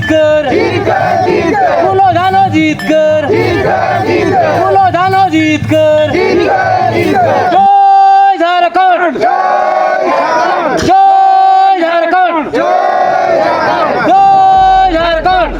जीत कर फूलो धानो जीत कर फूलो धानो जीत कर जय झारखंड जय झारखंड जय झारखंड।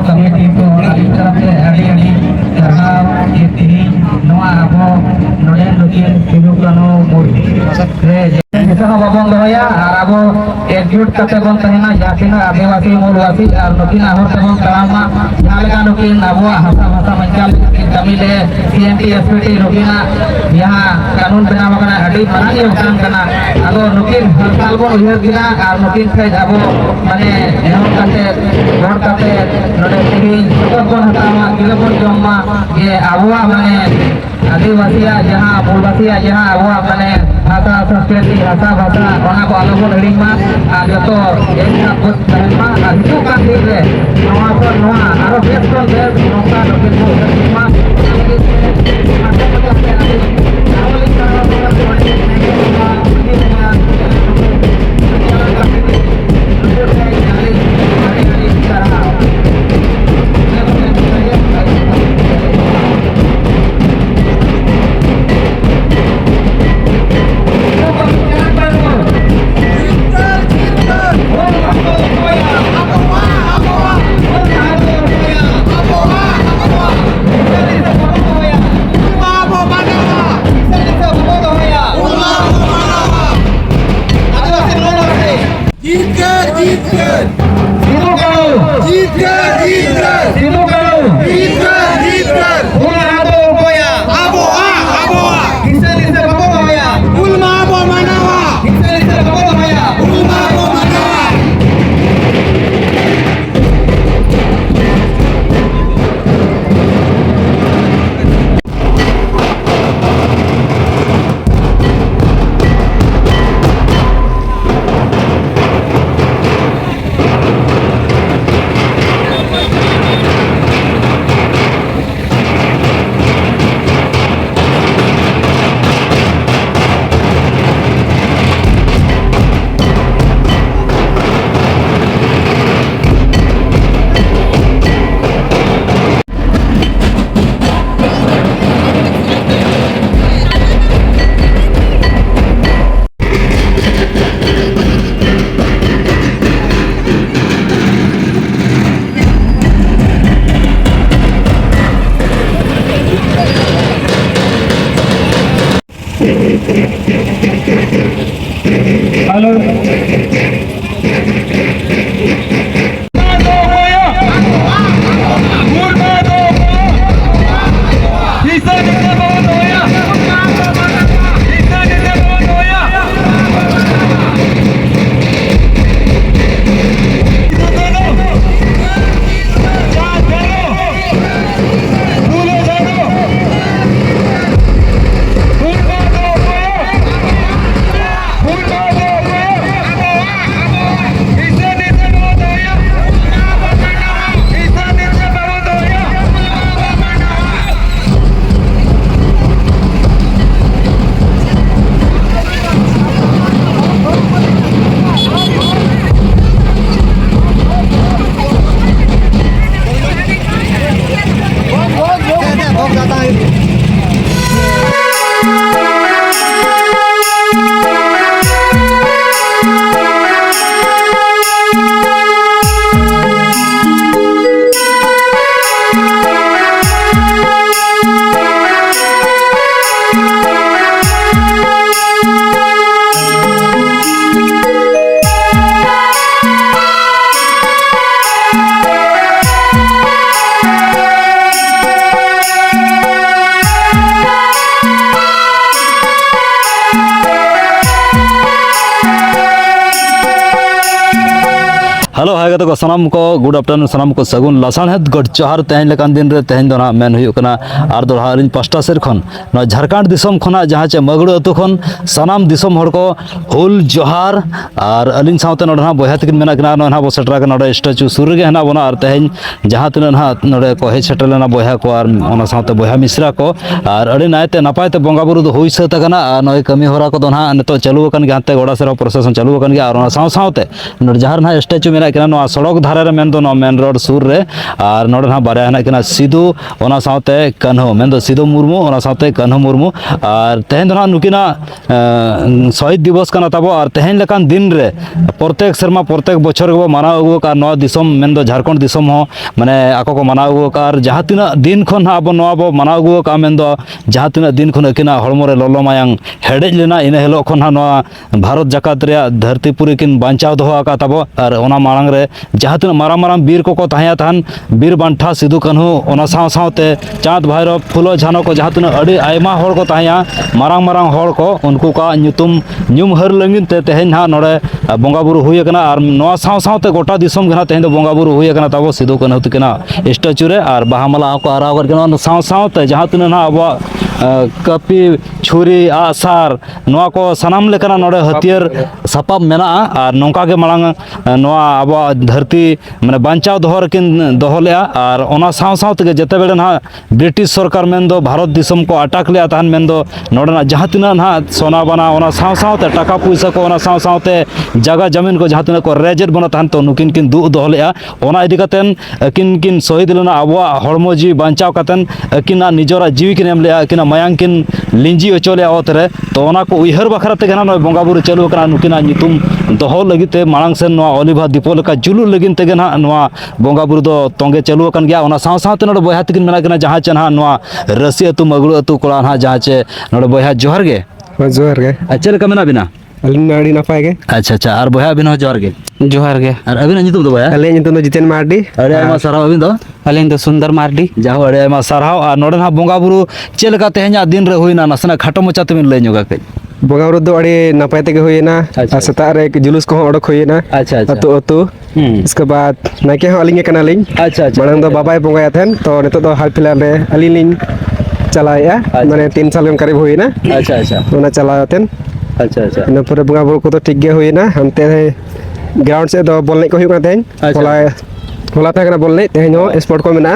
कमेटी को तरफ से अड़ी चढ़ाव ये तीन नवा आबो नोडे लोकिन सिदु कानो मूर्ति रे बाबन दोया और आबो एकजुट कते बन तहना जातिना आदिवासी मूलवासी और लोकिन आहर तबन तरामा जालेका लोकिन आबो हासा भाषा मंचाल तमिले सीएमटी एसपीटी लोकिना यहाँ कानून बनाव कना अड़ी मानान योगदान कना आदो लोकिन हर साल बन उयहर दिना और लोकिन से आबो माने एहम कते गोड़ कते नोडे तिही सबन हतामा किलोबन जम्मा ये आबो माने आदिवासिया जहाँ मूलवासिया जहाँ आबो माने भाषा संस्कृति भाषा भाषा वहाँ को आलो बन हिड़िंग मा आ जतो एक साथ बन तहन मा आ हितु का दिन रे नवा पर नवा आरो बेस को बेस नौका लोकिन को हिड़िंग मा Apa हेलो हाय गतो सनाम को गुड आफ्टरनून सनाम को सगुन लासानहेद गड चहार तेहन लेकान दिन रे तेहन दोना मेन हुयु कना आर दोहा अलिन पास्टा सेर खन न झारखंड दिसम खना जहां चे मगड़ू अतु खन सनाम दिसम हड़ को हुल जोहार और अलिन सावते नोडा बया तकिन मेना कना नोना बो सेटरा कना नोडे स्टैचू सुर गे हना बना और तेहन जहां तना ना नोडे को हे सेटलना बया को और ओना सावते बया मिश्रा को और अड़ी नायते नपायते बंगा बुरु दो हुई सत कना नय कमी होरा को दोना नतो चालू कन गे हाते गोड़ा सेरा प्रोसेसन चालू कन गे और ओना साव सावते नोड जहार ना स्टैचू मेना कना सड़क धारे रे मेन दो मेन रोड सुर रे और नोडे ना बारे हना कना सिधु ओना सावते कन्हो मेन दो सिधु मुर्मू ओना सावते कन्हो मुर्मू और तेहन दो ना नुकिना शहीद दिवस कना ताबो और तेहन लेकान दिन रे प्रत्येक शर्मा प्रत्येक बछर गो मानाव अगु का नवा दिसम मेन दो झारखंड दिसम हो माने आको को मानाव अगु का और जहां तिना दिन खन हा अब नवा बो मानाव अगु का मेन दो जहां तिना दिन खन किना हड़मो रे ललो मायांग हेडेज लेना इन हेलो खन हा नवा भारत जाकात रे धरती पुरी किन बांचाव दोहा का ताबो और ओना मांग रे जहां तिना माराम माराम बीर को ताया थान बीर बांठा सिधु कन्हू ओना साव सावते चाँद भैरव फुलो झानो को जहां तिना अड़ी आयमा होड़ को ताया माराम माराम होड़ को उनको का ᱧᱩᱛᱩᱢ ᱧᱩᱢ हर लंगिन ते तेहन हा नोडे बंगा बुरु हुई कना और नवा साव सावते गोटा दिसम गना तेहन दो बंगा बुरु हुई कना ताबो सिधु कन्हू तकिना स्टैचू रे और बाहा माला को आराव कर कना साव सावते जहां तिना ना अब कपी छुरी आसार नवा को सनाम लेकना नोडे हथियार सापाब मेना और नौका के मांग नवा अब धरती माने बांचाव दोहर किन दोहलेया और ओना साव साव तके जते बेले ना ब्रिटिश सरकार मेन दो भारत दिसम को अटैक लिया ताहन मेन दो नोडना जहां तिना ना सोना बना ओना साव सावते टाका पैसा को ओना साव सावते जगह जमीन को जहां तिना को रेजेट बना ताहन तो नुकिन किन दु दोहलेया ओना इदी कतेन किन किन शहीद लेना अबवा हड़मो जी बांचाव कतन किना निजरा जीवी किन एम लिया किना मायांग किन लिंजी ओचोले ओतरे तो ओना को उइहर बखरा ते गना बंगा बुरु चालू कना नुकिना ᱧᱩᱛᱩᱢ दोहो लगिते मांग सेन नवा ओलिभा दीपो लेका जुलू लगिन तेगे ना नवा बंगा बुरु दो तोंगे चालू कन गया ओना साव सावते नोड बया तकिन मेना कना जहां चे ना नवा रसी अतु मगड़ू अतु कोला ना जहां चे नोड बया जोहर गे अच्छा लेका मेना बिना अली नपाय गे अच्छा अच्छा और बया बिना जोहर गे और अबिन ᱧᱩᱛᱩᱢ दो बया अले ᱧᱩᱛᱩᱢ दो जितेन मार्डी अरे आमा साराव अबिन दो अले दो सुंदर मार्डी जाहो अरे आमा साराव और नोड ना बंगा बुरु चे लेका तेहना दिन रे होइना नसना खाटो मचा तमिन लय ᱧᱚᱜᱟ कई बंगा बुरु दो अड़ी नपाय तेगे होइना अच्छा। सेता रे जुलूस को ओडक होइना अच्छा अच्छा अतु अतु इसके बाद नाके हो अलिंग कना लिंग अच्छा अच्छा मांग दो बाबाय बंगाया थेन तो नितो दो हाल फिलहाल रे अलिंग चलाया माने 3 साल के करीब होइना अच्छा अच्छा ओना चलायतेन अच्छा अच्छा इन पूरे बंगा बुरु को तो ठीक गे होइना हमते ग्राउंड से दो बॉल नहीं को हुई तेन होला होला था कना बॉल नहीं तेन हो स्पोर्ट को मेना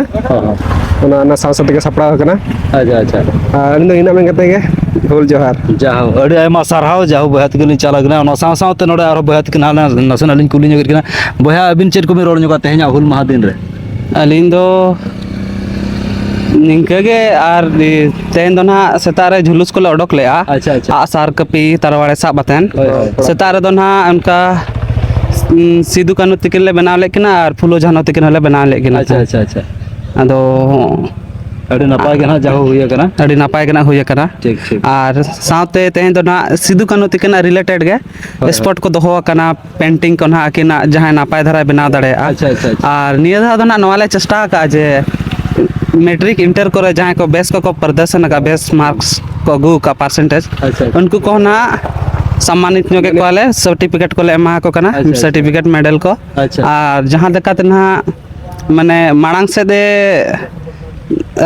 ओना ना साव साथ के सपड़ा कना अच्छा अच्छा अलिंग दो इना में कते गे हुल जोहार जाहो अड़ी आयमा सारहाव जाहो बया तकिन चला गना ओना साव सावते नोडे आरो बया तकिन हाना नसन अलिन कुली ᱧᱚᱜ किना बया अबिन चेट को मे रोड ᱧᱚᱜᱟ तेहना हुल माहा दिन रे अलिंग दो निंकगे आर तेन दो ना सेता रे झुलुस को ओडक ले अच्छा अच्छा आसार कपी तरवाड़े साबतन सेता रे दो ना उनका सिधु कानू तिकिन ले बनाव लेकिन और फुलो झानो तिकिन ले बनाव लेकिन अच्छा अच्छा अच्छा अदो ᱟᱹᱰᱤ ᱱᱟᱯᱟᱭ ᱜᱮ ᱱᱟᱦᱟᱜ ᱡᱟᱦᱳ ᱦᱩᱭ ᱟᱠᱟᱱᱟ ᱟᱹᱰᱤ ᱱᱟᱯᱟᱭ ᱜᱮ ᱱᱟᱜ ᱦᱩᱭ ᱟᱠᱟᱱᱟ ᱴᱷᱤक ᱴᱷᱤक ᱟᱨ ᱥᱟᱶᱛᱮ ᱛᱮᱦᱮᱧ ᱫᱚ ᱱᱟᱜ ᱥᱤᱫᱩ ᱠᱟᱹᱱᱦᱩ ᱛᱟᱹᱠᱤᱱᱟᱜ ᱨᱤᱞᱮᱴᱮᱰ ᱜᱮ ᱥᱯᱚᱴ ᱠᱚ ᱫᱚᱦᱚ ᱟᱠᱟᱱᱟ ᱯᱮᱱᱴᱤᱝ ᱠᱚ ᱱᱟᱜ ᱟᱹᱠᱤᱱᱟᱜ ᱡᱟᱦᱟᱸᱭ ᱱᱟᱯᱟᱭ ᱫᱷᱟᱨᱟᱭ ᱵᱮᱱᱟᱣ ᱫᱟᱲᱮᱭᱟᱜᱼᱟ ᱟᱪᱪᱷᱟ ᱟᱪᱪᱷᱟ ᱟᱪᱪᱷᱟ ᱟᱨ ᱱᱤᱭᱟᱹ ᱫᱷᱟᱣ ᱫᱚ ᱱᱟᱜ ᱱᱚᱣᱟ ᱞᱮ ᱪᱮᱥᱴᱟ ᱟᱠᱟᱜᱼᱟ ᱡᱮ ᱢᱮᱴᱨᱤक ᱤᱱᱴᱟᱨ ᱠᱚᱨᱮ ᱡᱟᱦᱟᱸᱭ ᱠᱚ ᱵᱮᱥ ᱠᱚᱠᱚ ᱯᱨᱚᱫᱚᱨᱥᱚᱱ ᱟᱠᱟᱫ ᱵᱮᱥ ᱢᱟर्क्स को अगू का परसेंटेज अच्छा। उनको को ना सम्मानित ᱧᱚᱜᱮ ᱠᱚᱣᱟᱞᱮ सर्टिफिकेट को ले एमा को कना अच्छा, अच्छा। सर्टिफिकेट मेडल को अच्छा। और जहां लेकाते ना माने माड़ांग से दे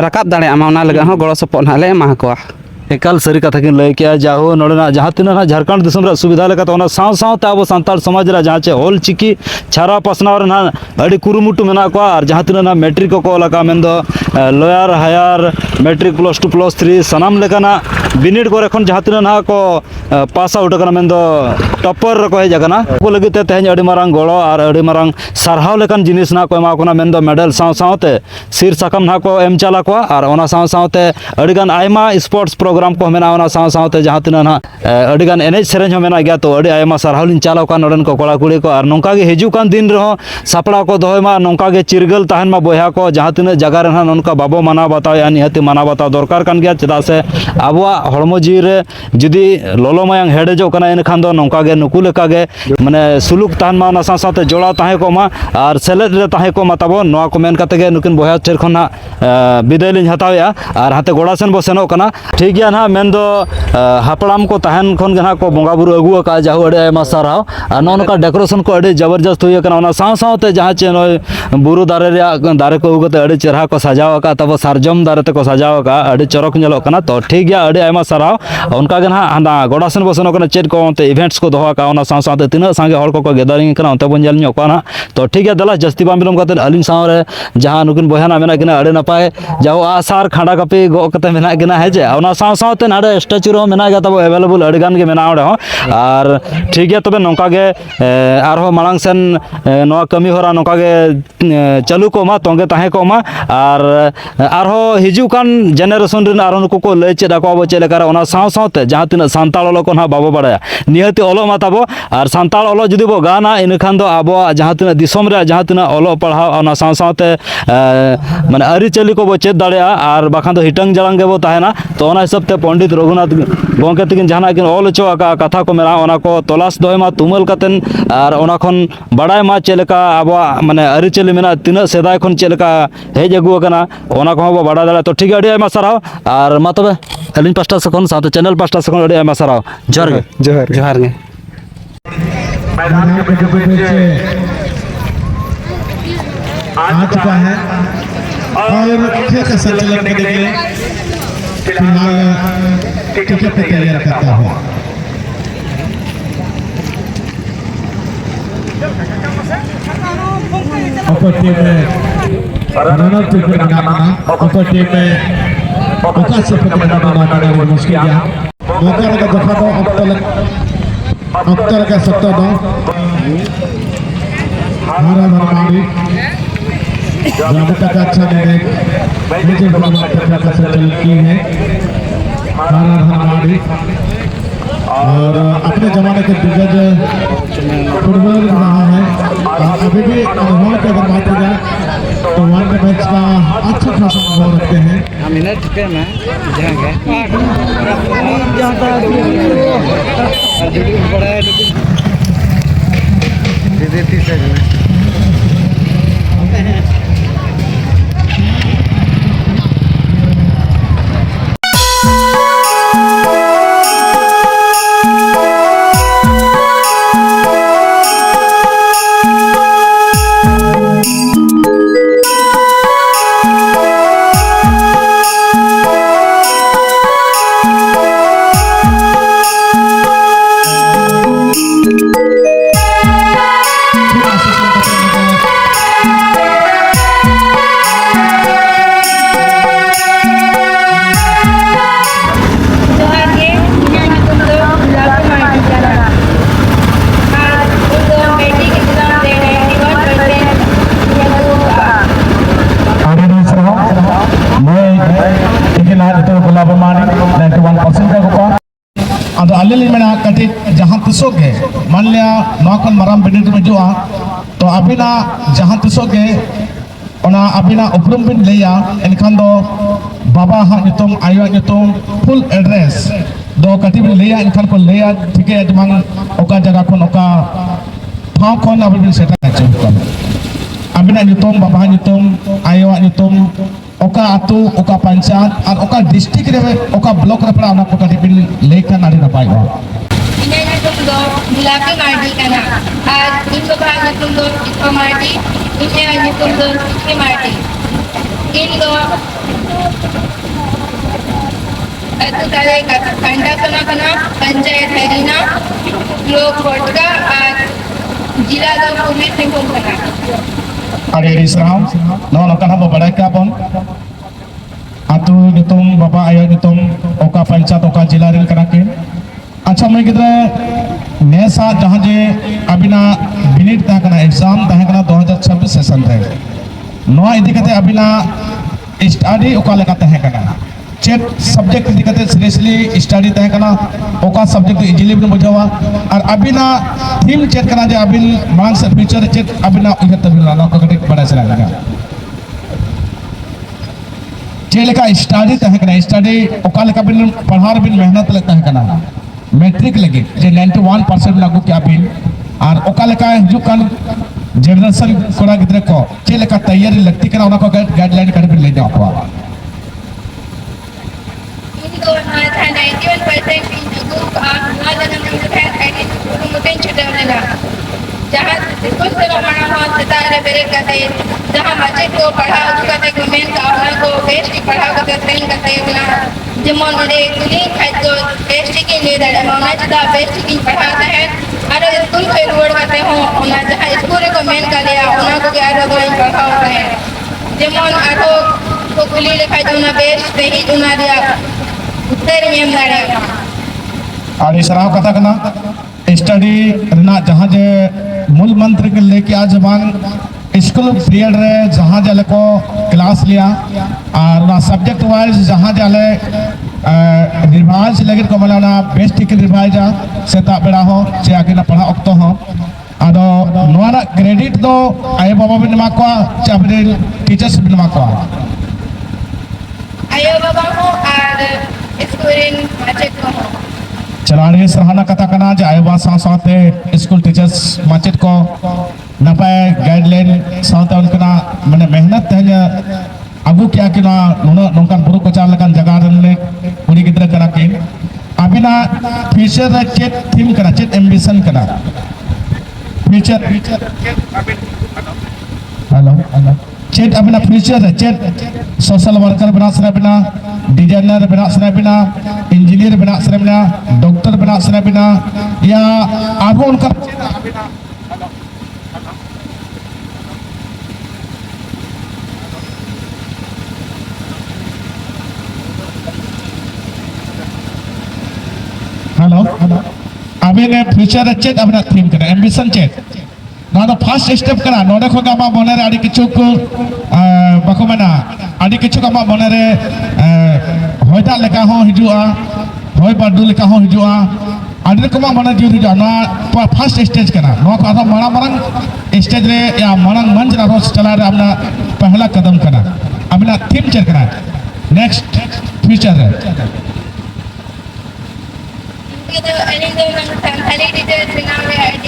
रकाब दाड़े आमा ओना लगा हो गड़ो सपोर्ट हाले एमा कोआ एकाल सारी कथा किन लय किया जाहो नोडना जहाँ तीन झारखंड दिसम रे सुविधा लेकाते ओना साव सावते अब सान्ताल समाज रे जहाँ चे ऑल चिकी छारा पसनाव रे ना अड़ी कुरुमुटु मेना को और जहाँ तीन ना मैट्रिक को लगा मेन दो लॉयर हायर मैट्रिक +2 +3 सनाम लेकाना बिनिड को रखन जहाँ तीन ना को पास आउट कना मेन दो टॉपर को हे जगना को लगिते तेहन अड़ी मारंग गड़ो और अड़ी मारंग सारहाव लेकान जिनिस ना को एमा कोना मेन दो मेडल साव सावते सिर साकम ना को एम चाला को और ओना साव सावते अड़ी गान आयमा स्पोर्ट्स प्रोग्राम को मेना ओना साव सावते जहाँ तीन ना अड़ी गान एनेज सेरेंज हो मेना गया तो अड़ी आयमा सारहाव लिन चालाव का नोडन को कोड़ा कुड़ी को और नोंका गे हिजु कान दिन रहो सापड़ा को दोयमा नोंका गे चिरगल ताहन मा बोया को जहाँ तीन जगह रे उनका बाबो माना बताओ या निहति माना बताओ दरकार कान गया चदा से आबुआ हड़मो जी रे जुदी लोलो मायांग हेडेजो कना इन खान दो नोंका गे नुकु लेका गे माने सुलुक ताहन मा ओना साथे जोड़ा ताहे को मा और सेलेद रे ताहे को माताबो नोआ को मेन काते गे नुकिन बोया ठेर खना बिदाय लिन हतावया और हाते गोड़ा सेन बो सेनो कना ठीक गया ना मेन दो हापड़ाम को ताहन खन गे ना को बोंगा बुरु अगु का जाहु अड़े आयमा साराव और नोनका डेकोरेशन को अड़े जबरदस्त हुई कना ओना साव सावते जहाँ चे नोय बुरु दारे रे दारे को उगते अड़े चेहरा को सजाव का तब सारजम दारे ते को सजाव का अड़े चरक नेलो कना तो ठीक गया अड़े आयमा साराव उनका गे ना हांदा गोड़ासन बसनो कना चेट को ओनते इवेंट्स को दोहा का ओना साव सावते तीना संगे हड़ को गेदरिंग कना ओनते बन जल ᱧᱚᱜ ᱠᱚ ना तो ठीक गया दला जस्ती बाम बिलम कते अलिन साव रे जहाँ नुकिन बहना मेना किना अड़े नपाय जाओ आसार खांडा कपि गो कते मेना किना है जे ओना साव सावते नाडे स्टैचू रो मेना गया तब अवेलेबल अड़े गान गे मेना ओडे हो और ठीक गया तबे नोंका गे आरो मालांग सेन नोआ कमी होरा नोंका गे चालू को मा तोंगे ताहे को मा और आरो हिजु कान जेनेरेशन रिन आरो नुको को लय चेदा को अब चेलेकार ओना साव सावते जहाँ तीन सान्ताल ओलो को ना बाबो बड़ाया निहति ओलो माताबो और सान्ताल ओलो जुदी बो गाना इन खान दो आबो जहाँ तीन दिसम रे जहाँ तीन ओलो पढ़ाव ओना साव सावते माने अरि चली को बो चेद दाड़ेया और बाखान दो हिटंग जलांग गे बो ताहेना तो ओना हिसाब ते पंडित रघुनाथ गोंके तकिन जहाना किन ओल चो का कथा को मेरा ओना को तलाश दोयमा तुमल कतेन और ओना खन बड़ाय मा चेलेका आबो माने अरि चली मेना तिना सेदाय खन चेलेका हेज अगु कना ओना को बो बड़ा दाड़ा तो ठीक अड़ी आयमा साराव और मा तबे अलिन पास्टा सखन साथे चैनल पास्टा सखन अड़ी आयमा साराव जोहार गे जोहार जोहार गे मैदान के बीच आ चुका है और खेल का संचालन करने के लिए फिलहाल टिकट तैयार करता हूँ अपर टीम में रनर टिकट बनाना अपर टीम में अवकाश से बनाना मुश्किल है मौका लगा दफा दो अब तक सकता दो हमारा धर्माड़ी जब तक अच्छा नहीं मुझे का संचालन की है हमारा धर्माड़ी और अपने जमाने के दिग्गज फुटबॉल रहा है और अभी भी अनुभव की अगर बात की जाए तो वर्ल्ड मैच का अच्छा खासा अनुभव रखते हैं मिनट के में जाएंगे अब अल्ले में कटी जहाँ तिसोगे मान लिया नौकन मराम बिनिट में जो तो अभी ना जहाँ तिसोगे ona abina uprum bin leya enkan do baba ha nyutum ayo nyutum full address do katib leya enkan ko leya thike jemang oka jaga kon oka phau kon abin seta kache abina nyutum baba nyutum ayo nyutum oka atu oka panchayat ar oka district re oka block re pala ona ko katib lekan ari napai ba ini nyutum do Gulapi Mardi kana ar ini baba nyutum do Iko Mardi ini nyutum do Siki Mardi Indo itu kali kanda kana panchayat harina blok Kotka ar जिला दो पूर्वी Singhbhum kana Ari Islam, no kan habo badai ka pon. Atu nyutum bapa ayo nyutum oka panchayat oka jila rin kana ke. अच्छा मैं किधर नैसा जहाँ जे अबिना बिनिट तह कना exam तह कना 2026 सेशन रे नवा इदी कते अबिना स्टडी ओका लेका तह कना चेक सब्जेक्ट इदी कते सीरियसली स्टडी तह कना ओका सब्जेक्ट इजीली बिन बुझावा और अबिना थीम चेक कना जे अबिन मांग से फ्यूचर चेक अबिना उहे तबिला ना कटे बड़ा से लगा जे लेका स्टडी तह कना स्टडी ओका लेका बिन पढ़ार बिन मेहनत लेका तह कना मैट्रिक लगे जे 91% लागू क्या बिल और ओका लेका हिजुकान जनरेशन कोड़ा गिद्रे को चे लेका तैयारी लगती कना ओना को गाइडलाइन कर बिल ले जाओ ini do na tha 91% in group और ना जनम में है एडिट मुतें छुटेला जहां स्कूल से हमारा हो सितारे बेरे कहते जहां बच्चे को पढ़ाओ कहते गवर्नमेंट का उन्हें को बेस्ट पढ़ाओ कहते ट्रेन कहते ना जमन उड़े कुली खाइतो बेस्ट की ले दाड़ा माना चदा बेस्ट की पढ़ाता है और स्कूल के रोड कहते हो उना जहां स्कूल को मेन कर लिया उना को क्या रो पढ़ाओ है जमन आरो को कुली ले खाइतो ना बेस्ट ही उना दिया उत्तर में दाड़ा और इस राव कथा कना स्टडी रना जहाँ जे मूल मंत्र के लेके आज जबान स्कूल पीरियड रे जहाँ जाले को क्लास लिया और ना सब्जेक्ट वाइज जहाँ जाले रिवाइज लगे को मतलब ना बेस्ट के रिवाइज सेता बेड़ा हो चे आगे ना पढ़ा अक्तो हो आदो नोना क्रेडिट दो आये बाबा बिन माको चे अपने टीचर्स बिन माको ayo baba ho ar schooling माचेट को हो चलाने सराहना कथा करना जे आयवा साथे स्कूल टीचर्स माचेट को नपाय गाइडलाइन साथे उनका माने मेहनत है अबु क्या कि ना नोंकान बुरु को चाल लกันजगह रनले कुड़ी गिद्रा करा के अबिना फ्यूचर चेक थीम करा चेक एम्बिशन करा फ्यूचर हेलो चेक अबिना फ्यूचर चेक सोशल वर्कर बना सरा बिना डिजाइनर बना सरा बिना इंजीनियर बना सरा बिना डॉक्टर बना सरा बिना या आगो उनका हेलो अभी ने फ्यूचर चेक अपना थीम करा एम्बिशन चेक ना तो फर्स्ट स्टेप करा नोडे को गामा बने रे आदि किछु को बाको मना आदि किछु गामा बने रे होयता लेका हो हिजुआ होय बादु लेका हो हिजुआ आदि को मा बने दिउ हिजुआ ना फर्स्ट स्टेज करा नो को आधा मरा मरंग स्टेज रे या मरंग मंच रा रोज चला रे अपना पहला कदम करा अपना थीम चेक करा नेक्स्ट फ्यूचर रे itu ini tu nama santai di dalam nama ID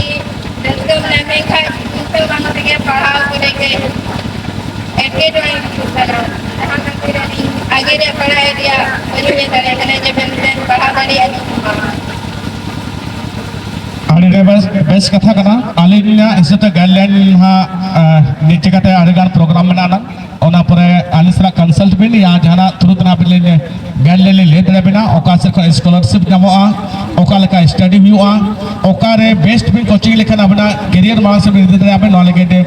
dan tu nama kan itu mana tiga pahal kita ke Edke drawing करा हम फिर आगे दे पढ़ाई दिया बड़ी तरह कने जब हम पढ़ा दरी आने रे बस कथा कना आलिना इसते गाइडलाइन हा नीचे कते आरेगान प्रोग्राम बनाना ओना परे आलिसरा कंसल्ट बिन या जहाना तुरंत ना बिले गाइडलाइन ले दे बिना ओका से स्कॉलरशिप नामोआ ओका लेका स्टडी हुआ ओका रे बेस्ट बिन कोचिंग लेखन अपना करियर मांग से बिन दे आपन नॉलेज के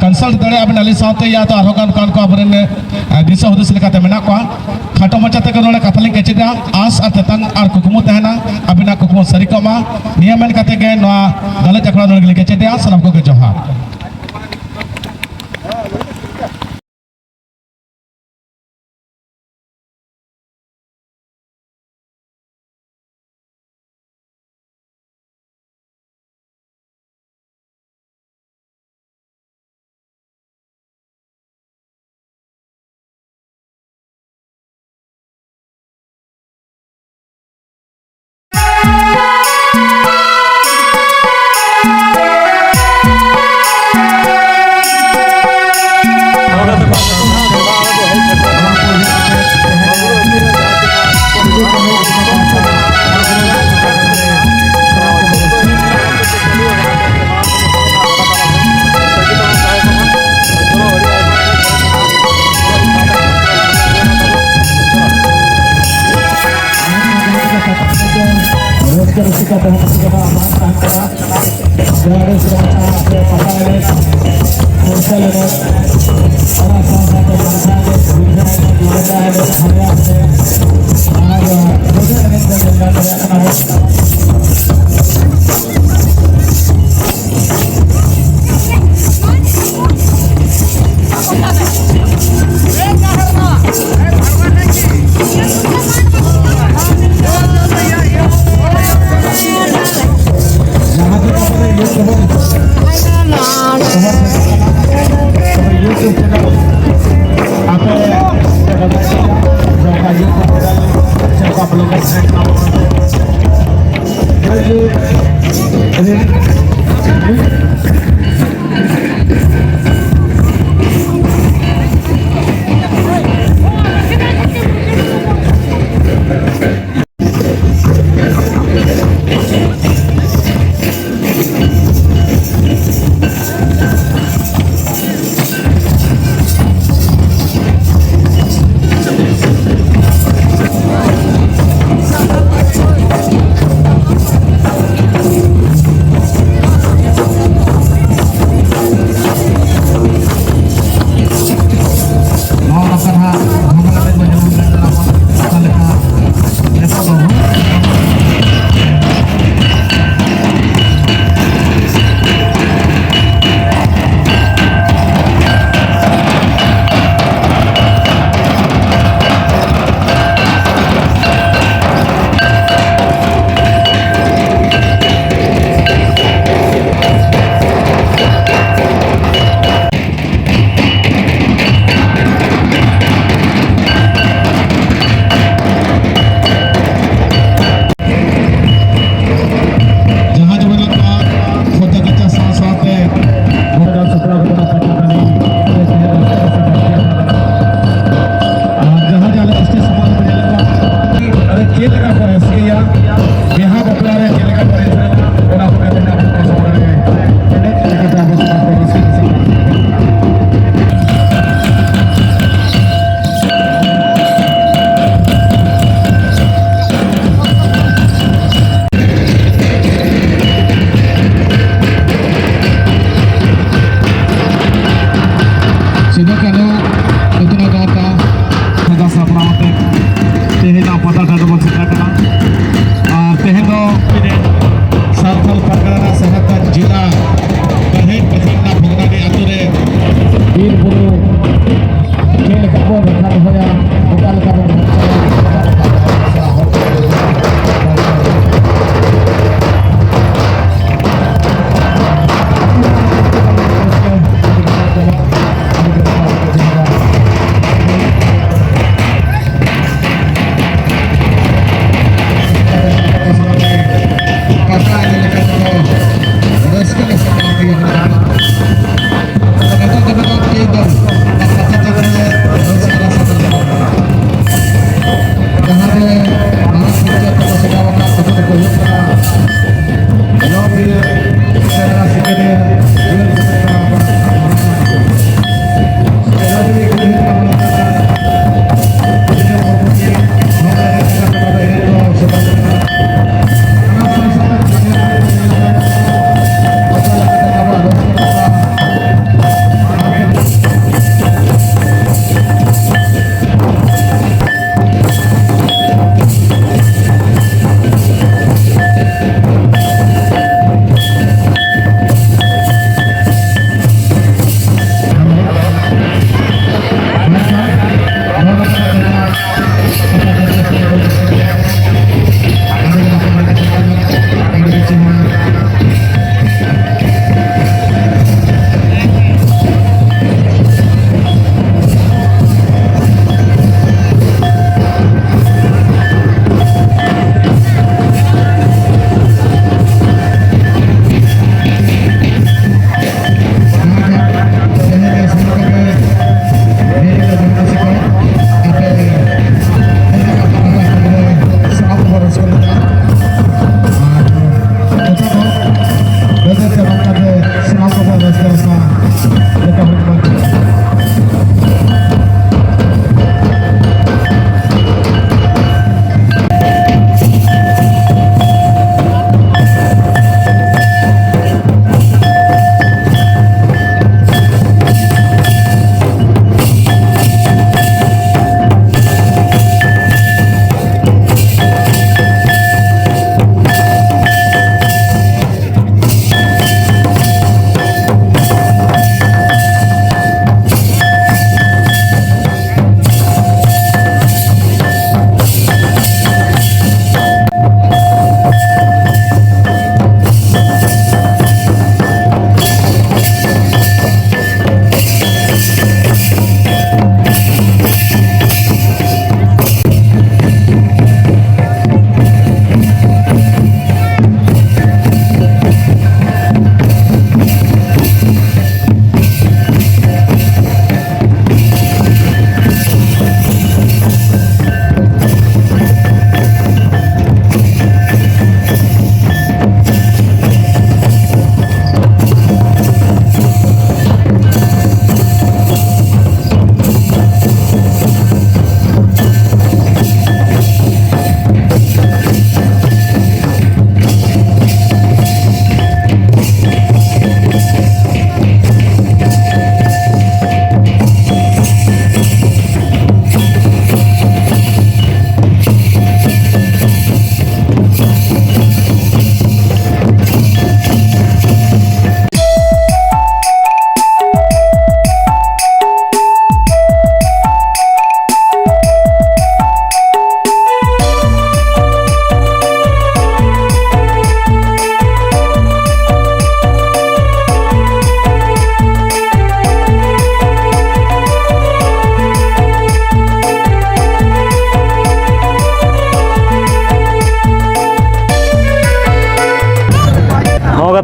कंसल्ट दरे आपन आलि साथे या तो आरोगान कान को आपन दिशा हुदिस लेका ते मेना को खाटो मचा ते नोले कथलिंग केचिदा आस अततन आर कुकुमु तहना अबिना कुकुमु सरिकमा नियमन कते के नो गलत अखड़ा नोले केचिदा सलाम को के जोहार Rusika dan Rusika Mantan dari Sumatera ke Pasar Hotel para sahabat bangsa Bintang Bintang Harian ada budaya dan kenal YouTube channel apa jangan YouTube channel siapa belum subscribe jadi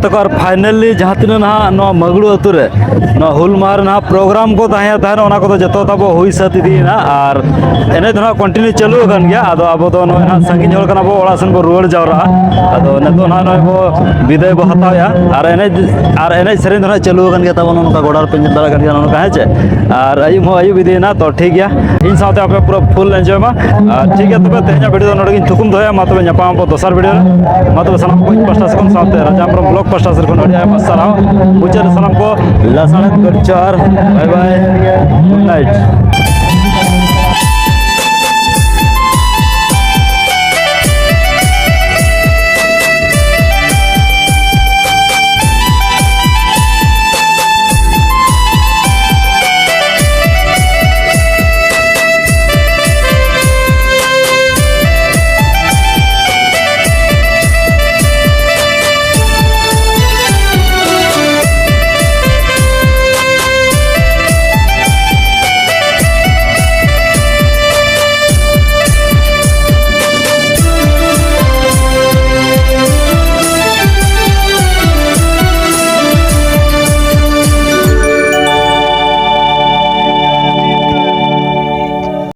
तक और फाइनली जहाँ तीन ना मगड़ू अतु रे ना हुल माह ना प्रोग्राम को तहन को जो तबो हुई सात इदीना और एने तो कंटिन्यू चालू गन गया अदो अब तो ना संगी हल कना बो ओड़ा सन बो रुआड़ जावरा अदो नेतो ना नय बो विदाय बो हताया और एने सेरेन तो चालू गन गया तब नका गोडार पे दाड़ा गन गया नका हेचे और आयुब इदीना तो ठीक गया इन साथे आपे पूरा फुल एंजॉय मा ठीक है तबे तेहना वीडियो नोडे थुकुम दोया मा तबे ᱧᱟᱯᱟᱢ ᱵᱚ ᱫᱚᱥᱟᱨ वीडियो मा तबे सानाम को पास्टा से साथे राजामपुरम ब्लॉग पास्टा से ᱟᱹᱰᱤ ᱟᱭᱢᱟ ᱥᱟᱨᱦᱟᱣ ᱢᱩᱪᱟᱹᱫ ᱥᱟᱱᱟᱢ ᱠᱚ ᱞᱟᱥᱟᱲᱦᱮᱫ ᱜᱚᱰ ᱡᱚᱦᱟᱨ बाय बाय गुड नाइट